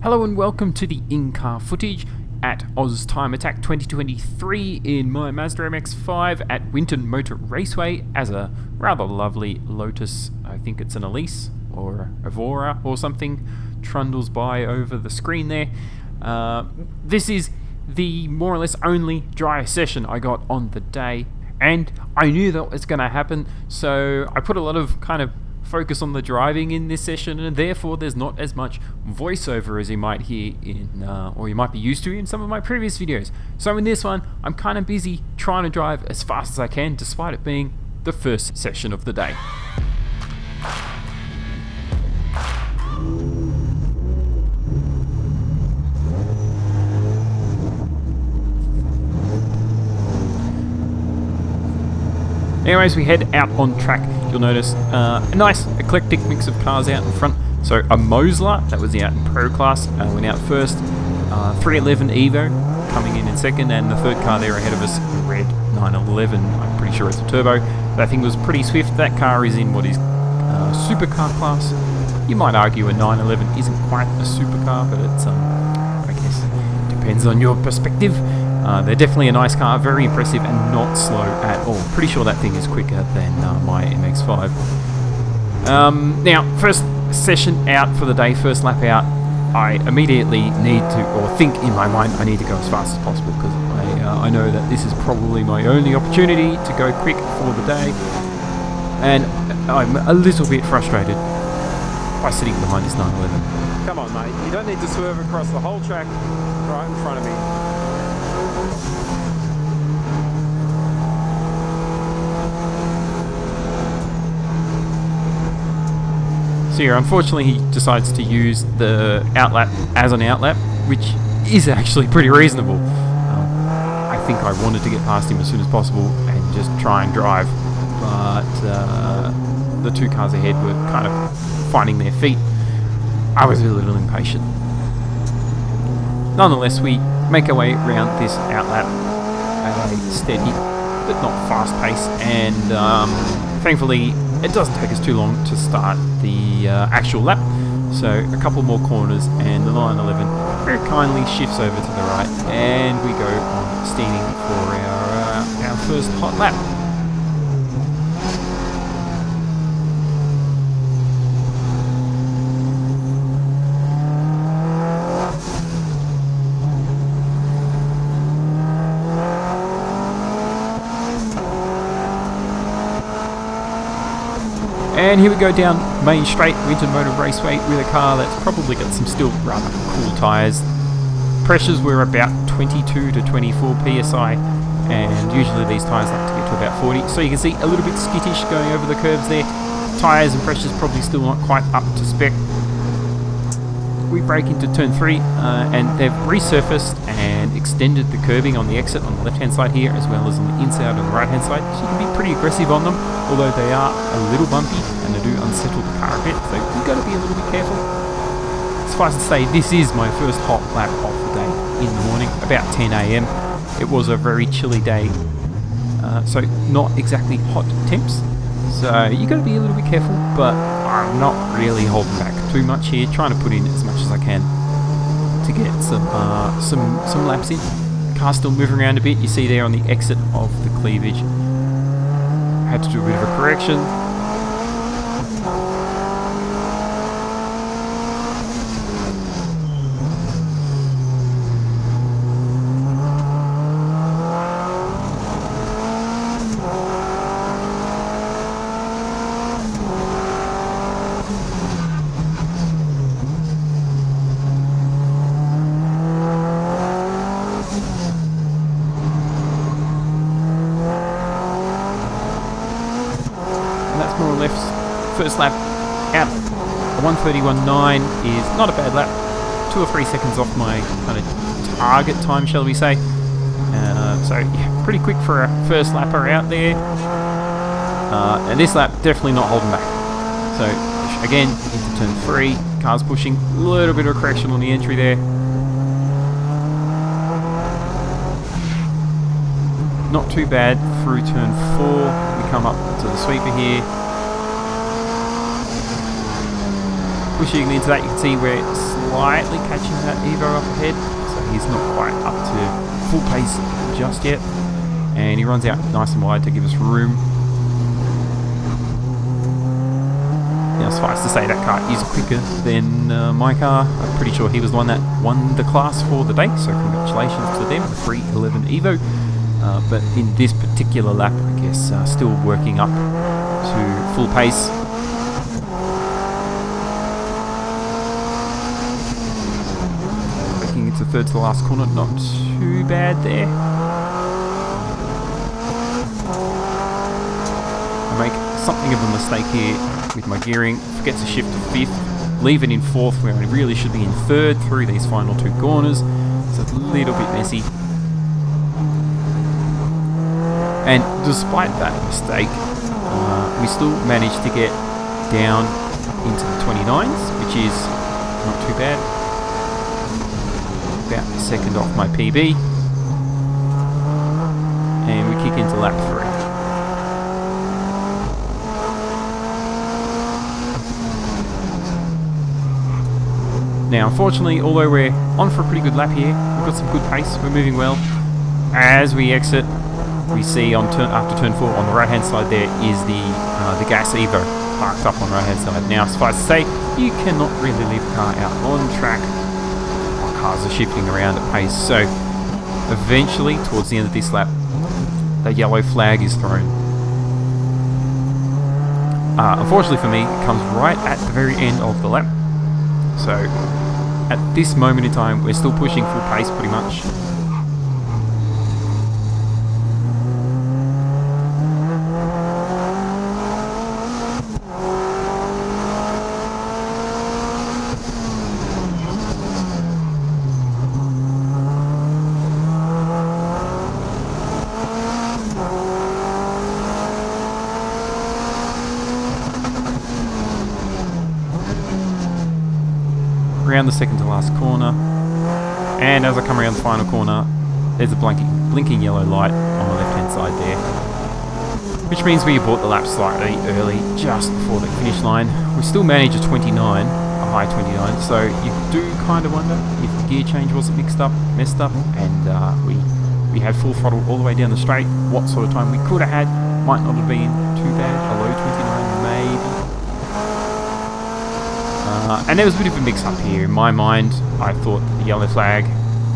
Hello and welcome to the in-car footage at AusTimeAttack 2023 in my Mazda MX-5 at Winton Raceway as a rather lovely Lotus, I think it's an Elise or Evora or something, trundles by over the screen there. This is the more or less only dry session I got on the day, and I knew that was going to happen, so I put a lot of kind of focus on the driving in this session, and therefore there's not as much voiceover as you might hear in or you might be used to in some of my previous videos. So in this one I'm kind of busy trying to drive as fast as I can despite it being the first session of the day. Anyways, we head out on track. You'll notice a nice eclectic mix of cars out in front. So a Mosler, that was the out in Pro class, went out first. 311 EVO coming in second, and the third car there ahead of us, a red 911. I'm pretty sure it's a turbo. That thing was pretty swift. That car is in what is supercar class. You might argue a 911 isn't quite a supercar, but it's I guess depends on your perspective. They're definitely a nice car, very impressive and not slow at all. Pretty sure that thing is quicker than my MX-5. Now, first session out for the day, first lap out, I immediately need to, or think in my mind, I need to go as fast as possible because I know that this is probably my only opportunity to go quick for the day. And I'm a little bit frustrated by sitting behind this 911. Come on, mate, you don't need to swerve across the whole track right in front of me. So here, unfortunately, he decides to use the outlap as an outlap, which is actually pretty reasonable. I think I wanted to get past him as soon as possible and just try and drive, but the two cars ahead were kind of finding their feet. I was a little impatient. Nonetheless, we make our way around this outlap at a steady but not fast pace, and thankfully it doesn't take us too long to start the actual lap. So a couple more corners and the 911 very kindly shifts over to the right, and we go on steaming for our first hot lap. And here we go down Main Straight, Winton Raceway, with a car that's probably got some still rather cool tyres. Pressures were about 22 to 24 psi, and usually these tyres like to get to about 40. So you can see a little bit skittish going over the curves there. Tyres and pressures probably still not quite up to spec. We brake into turn 3, and they've resurfaced and extended the curbing on the exit on the left-hand side here, as well as on the inside on the right-hand side. So you can be pretty aggressive on them, although they are a little bumpy and they do unsettle the car a bit, so you've got to be a little bit careful. Suffice to say, this is my first hot lap of the day in the morning, about 10 AM. It was a very chilly day, so not exactly hot temps. So you got to be a little bit careful, but I'm not really holding back too much here, trying to put in as much as I can to get some laps in. Car's still moving around a bit. You see there on the exit of the cleavage, had to do a bit of a correction. More or less first lap out. A 1:31.9 is not a bad lap, 2 or 3 seconds off my kind of target time, shall we say. So yeah, pretty quick for a first lapper out there, and this lap definitely not holding back. So again into turn 3, cars pushing, a little bit of a correction on the entry there. Not too bad through turn 4. We come up to the sweeper here. Pushing into that, you can see we're slightly catching that EVO up ahead, so he's not quite up to full pace just yet. And he runs out nice and wide to give us room. Now, suffice to say, that car is quicker than my car. I'm pretty sure he was the one that won the class for the day, so congratulations to them, the 311 EVO. But in this particular lap, I guess, still working up to full pace. Making it to third to the last corner, not too bad there. I make something of a mistake here with my gearing, forget to shift to fifth, leave it in fourth where I really should be in third through these final two corners, so it's a little bit messy. And despite that mistake, we still managed to get down into the 29s, which is not too bad. About a second off my PB, and we kick into lap 3. Now, unfortunately, although we're on for a pretty good lap here, we've got some good pace, we're moving well. As we exit, we see after turn 4 on the right hand side there is the gas EVO parked up on the right hand side. Now, suffice to say, you cannot really leave a car out on track while cars are shifting around at pace. So eventually, towards the end of this lap, the yellow flag is thrown. Unfortunately for me, it comes right at the very end of the lap. So at this moment in time, we're still pushing full pace pretty much. Around the second to last corner, and as I come around the final corner, there's a blinking yellow light on the left hand side there, which means we abort the lap slightly early, just before the finish line. We still manage a 29, a high 29, so you do kind of wonder if the gear change wasn't messed up, and we had full throttle all the way down the straight. What sort of time we could have had might not have been too bad, a low 29 maybe. And there was a bit of a mix-up here. In my mind, I thought the yellow flag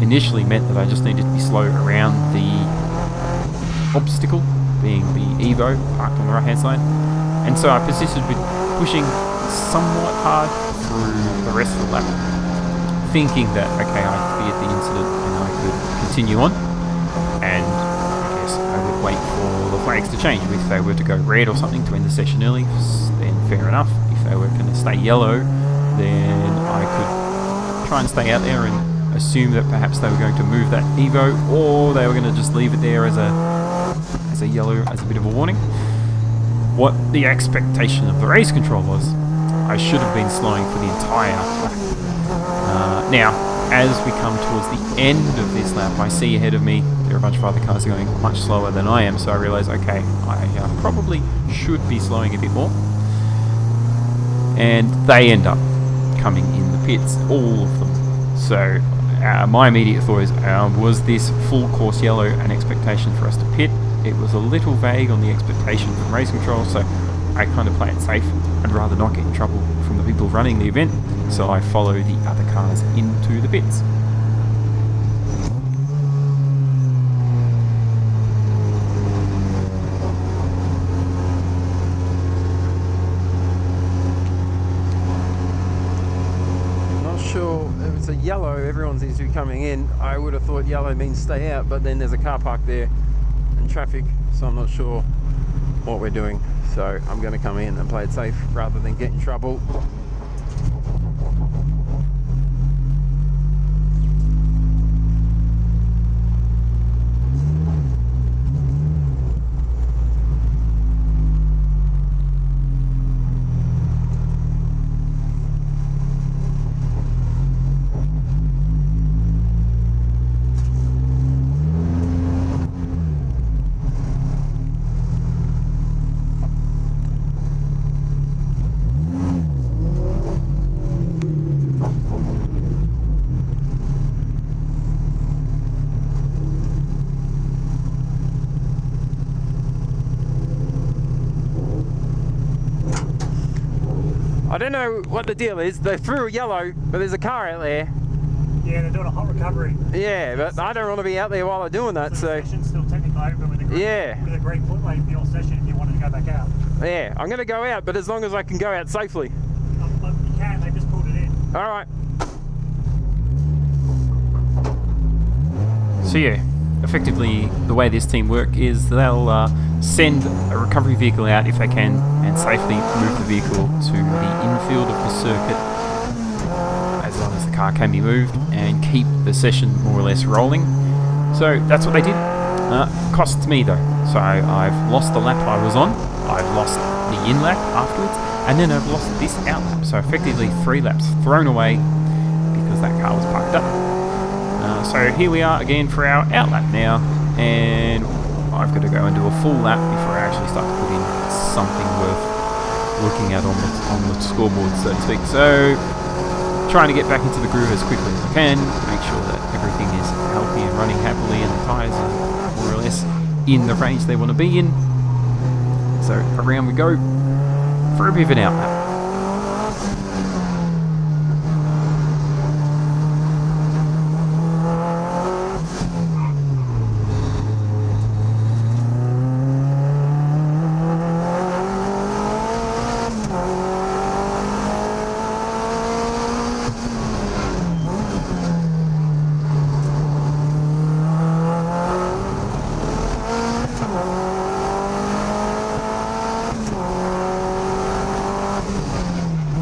initially meant that I just needed to be slow around the obstacle, being the EVO parked on the right-hand side. And so I persisted with pushing somewhat hard through the rest of the lap, thinking that, okay, I cleared the incident and I could continue on. And I guess I would wait for the flags to change. If they were to go red or something to end the session early, then fair enough. If they were going to stay yellow, then I could try and stay out there and assume that perhaps they were going to move that EVO, or they were going to just leave it there as a yellow, as a bit of a warning. What the expectation of the race control was, I should have been slowing for the entire lap. Now, as we come towards the end of this lap, I see ahead of me there are a bunch of other cars going much slower than I am, so I realise, okay, I probably should be slowing a bit more. And they end up coming in the pits, all of them. So my immediate thought is, was this full course yellow an expectation for us to pit? It was a little vague on the expectation from race control, so I kind of play it safe. I'd rather not get in trouble from the people running the event, so I follow the other cars into the pits. If it's a yellow, everyone seems to be coming in. I would have thought yellow means stay out, but then there's a car park there and traffic, so I'm not sure what we're doing. So I'm going to come in and play it safe rather than get in trouble. know what the deal is. They threw a yellow, but there's a car out there. Yeah, they're doing a hot recovery. Yeah, but I don't want to be out there while they're doing that, so... The session's still technically open with a great footway for your session if you wanted to go back out. Yeah, I'm going to go out, but as long as I can go out safely. But you can, they just pulled it in. Alright. So yeah, effectively the way this team work is they'll send a recovery vehicle out if they can and safely move the vehicle to the infield of the circuit as long as the car can be moved and keep the session more or less rolling. So that's what they did. Costs me though. So I've lost the lap I was on, I've lost the in lap afterwards, and then I've lost this out lap. So effectively 3 laps thrown away because that car was parked up. So here we are again for our out lap now, and I've got to go and do a full lap before I actually start to put in something worth looking at on the scoreboard, so to speak. So trying to get back into the groove as quickly as I can, make sure that everything is healthy and running happily and the tyres are more or less in the range they want to be in. So around we go for a bit of an out lap.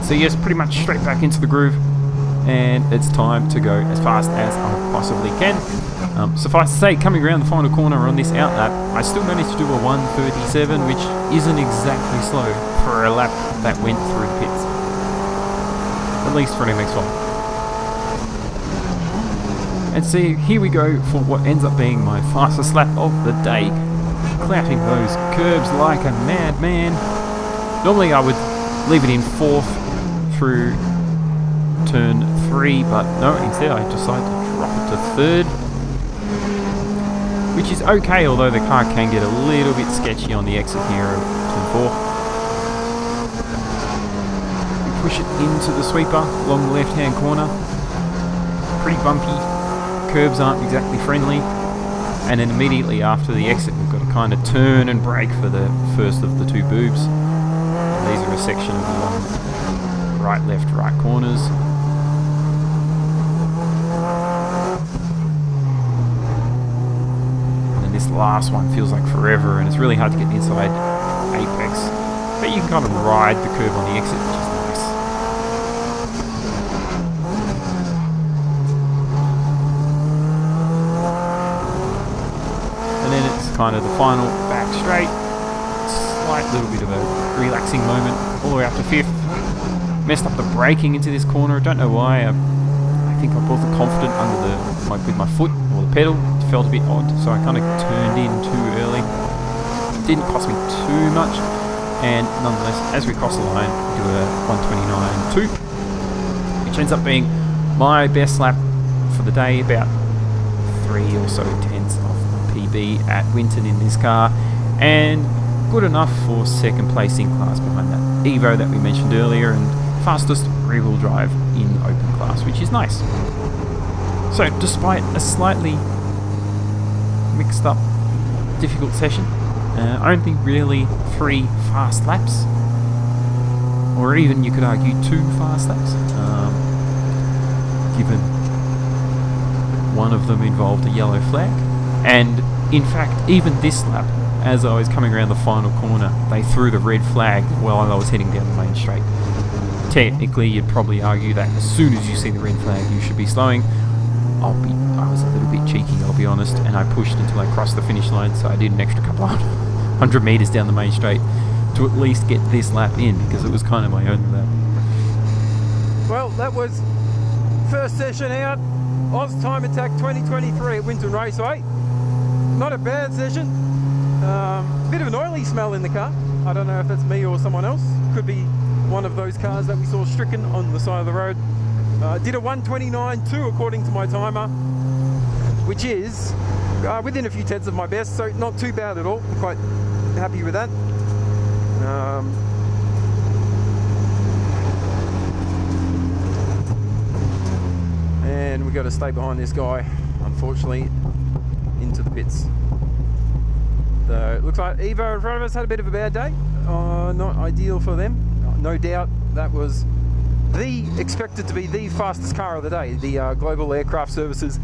So yes, pretty much straight back into the groove, and it's time to go as fast as I possibly can. Suffice to say, coming around the final corner on this out lap, I still managed to do a 1:37, which isn't exactly slow for a lap that went through the pits. At least for an MX-5. And see, here we go for what ends up being my fastest lap of the day, clapping those curbs like a madman. Normally I would leave it in 4th through turn 3, but no, instead I decided to drop it to 3rd, which is okay, although the car can get a little bit sketchy on the exit here of turn 4. We push it into the sweeper along the left hand corner, pretty bumpy, curbs aren't exactly friendly, and then immediately after the exit we've got to kind of turn and brake for the first of the 2 boobs. And these are a section of the long right, left, right corners. And then this last one feels like forever, and it's really hard to get inside apex. But you can kind of ride the curve on the exit, which is nice. And then it's kind of the final back straight. Slight little bit of a relaxing moment all the way up to 5th. Messed up the braking into this corner. I don't know why. I think I wasn't confident under with my foot or the pedal. It felt a bit odd, so I kind of turned in too early. It didn't cost me too much, and nonetheless, as we cross the line, we do a 1:29.2, which ends up being my best lap for the day. About 3 or so tenths off my PB at Winton in this car, and good enough for 2nd place in class behind that EVO that we mentioned earlier, and fastest rear-wheel drive in open class, which is nice. So despite a slightly mixed up, difficult session, only really 3 fast laps, or even you could argue 2 fast laps, given one of them involved a yellow flag. And in fact, even this lap, as I was coming around the final corner, they threw the red flag while I was heading down the main straight. Technically, you'd probably argue that as soon as you see the red flag, you should be slowing. I was a little bit cheeky, I'll be honest, and I pushed until I crossed the finish line, so I did an extra couple of 100 metres down the main straight to at least get this lap in, because it was kind of my only lap. Well, that was first session out, AusTimeAttack 2023 at Winton Raceway. Not a bad session. Bit of an oily smell in the car. I don't know if that's me or someone else. Could be one of those cars that we saw stricken on the side of the road. Did a 1:29.2 according to my timer, which is within a few tenths of my best, so not too bad at all. I'm quite happy with that. we got to stay behind this guy, unfortunately, into the pits. So it looks like EVO in front of us had a bit of a bad day. Not ideal for them. No doubt that was expected to be the fastest car of the day, the Global Aircraft Services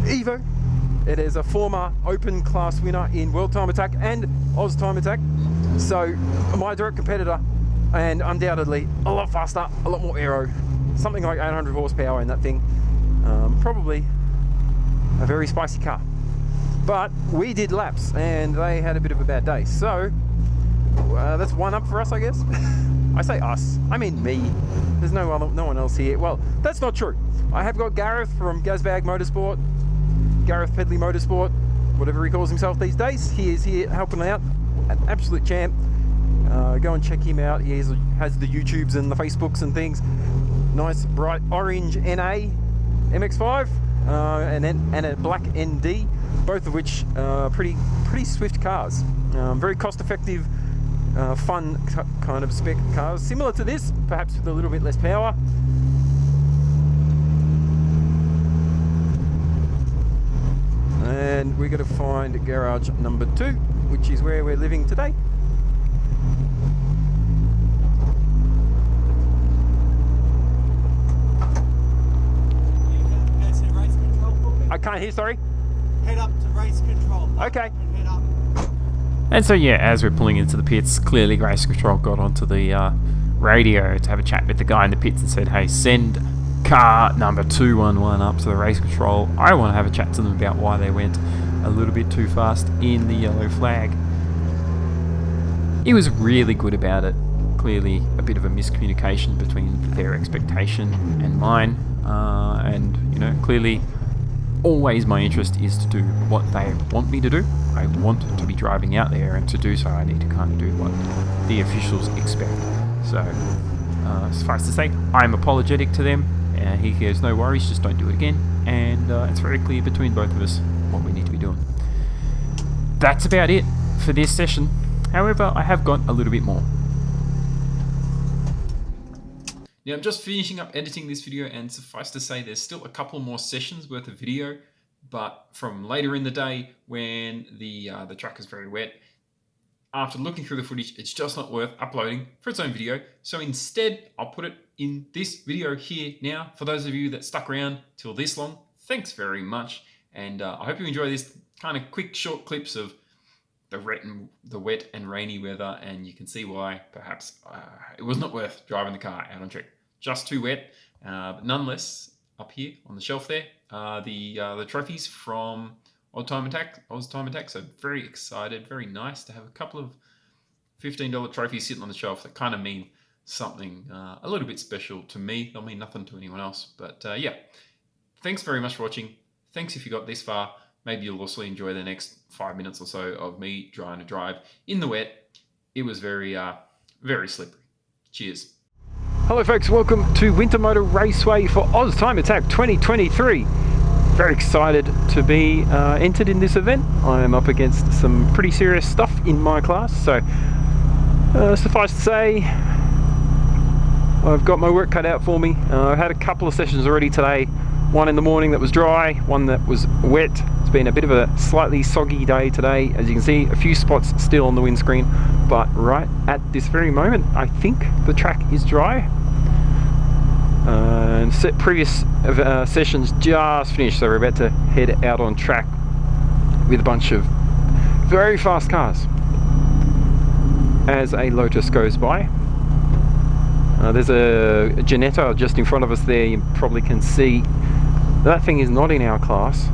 EVO. It is a former open class winner in World Time Attack and AusTimeAttack. So my direct competitor, and undoubtedly a lot faster, a lot more aero, something like 800 horsepower in that thing. Probably a very spicy car. But we did laps and they had a bit of a bad day. So that's one up for us, I guess. I say us, I mean me. There's no one else here. Well, that's not true. I have got Gareth from Gazbag Motorsport, Gareth Pedley Motorsport, whatever he calls himself these days. He is here helping out, an absolute champ. Go and check him out. He has the YouTubes and the Facebooks and things. Nice bright orange NA MX-5 and a black ND, both of which are pretty swift cars. Very cost effective, fun kind of spec cars, similar to this, perhaps with a little bit less power. And we're going to find garage number 2, which is where we're living today. I can't hear, sorry. Head up to race control. Okay. Head up. And so yeah, as we're pulling into the pits, clearly race control got onto the radio to have a chat with the guy in the pits and said, hey, send car number 211 up to the race control. I want to have a chat to them about why they went a little bit too fast in the yellow flag. He was really good about it. Clearly a bit of a miscommunication between their expectation and mine, and you know, clearly always my interest is to do what they want me to do. I want to be driving out there, and to do so I need to kind of do what the officials expect. So suffice to say, I'm apologetic to them. He goes, no worries, just don't do it again. And it's very clear between both of us what we need to be doing. That's about it for this session. However, I have got a little bit more. Now I'm just finishing up editing this video, and suffice to say there's still a couple more sessions worth of video, but from later in the day when the track is very wet. After looking through the footage, it's just not worth uploading for its own video. So instead, I'll put it in this video here now. For those of you that stuck around till this long, thanks very much. And I hope you enjoy this kind of quick, short clips of the wet and rainy weather, and you can see why perhaps it was not worth driving the car out on track. Just too wet. But nonetheless, up here on the shelf there, the trophies from AusTimeAttack. So very excited, very nice to have a couple of $15 trophies sitting on the shelf that kind of mean something a little bit special to me. They'll mean nothing to anyone else. But yeah, thanks very much for watching. Thanks if you got this far. Maybe you'll also enjoy the next 5 minutes or so of me trying to drive in the wet. It was very slippery. Cheers. Hello folks, welcome to Winton Raceway for AusTimeAttack 2023. Very excited to be entered in this event. I am up against some pretty serious stuff in my class, so suffice to say, I've got my work cut out for me. I've had a couple of sessions already today. One in the morning that was dry, one that was wet. It's been a bit of a slightly soggy day today. As you can see, a few spots still on the windscreen, but right at this very moment, I think the track is dry. And previous sessions just finished, so we're about to head out on track with a bunch of very fast cars as a Lotus goes by. There's a Ginetta just in front of us there. You probably can see that thing is not in our class,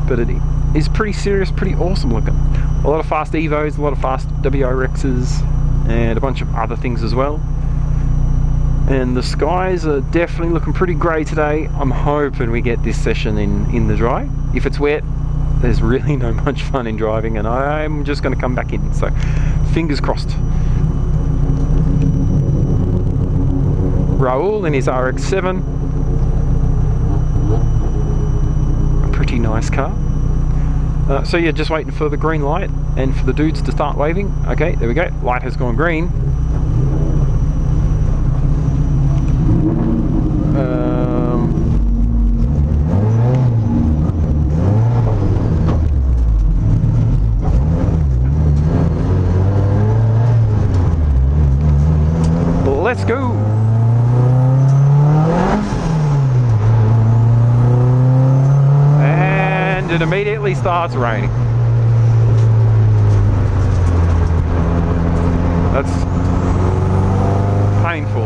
but it is pretty serious, pretty awesome looking. A lot of fast EVOs, a lot of fast WRXs, and a bunch of other things as well. And the skies are definitely looking pretty grey today. I'm hoping we get this session in the dry. If it's wet, there's really no much fun in driving, and I'm just going to come back in. So fingers crossed. Raul in his RX-7. A pretty nice car. So yeah, just waiting for the green light and for the dudes to start waving. Okay, there we go. Light has gone green. it immediately starts raining. That's painful.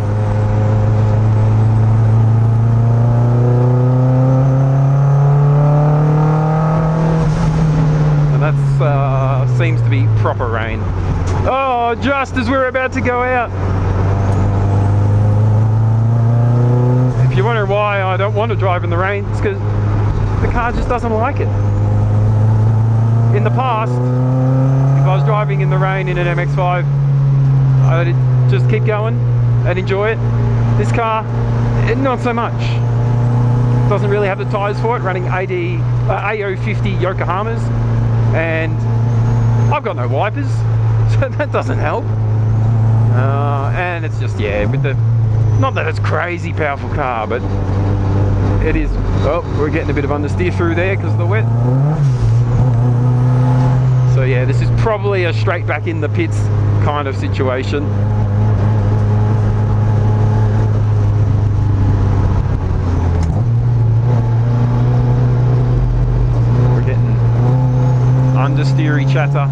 And that seems to be proper rain. Oh, just as we're about to go out. If you wonder why I don't want to drive in the rain, it's because the car just doesn't like it. In the past, if I was driving in the rain in an MX-5, I'd just keep going and enjoy it. This car, not so much. Doesn't really have the tyres for it, running AO50 Yokohamas, and I've got no wipers, so that doesn't help. And it's just, yeah, with the, not that it's crazy powerful car, but it is. Oh, we're getting a bit of understeer through there because of the wet. So yeah, this is probably a straight back in the pits kind of situation. We're getting understeery chatter.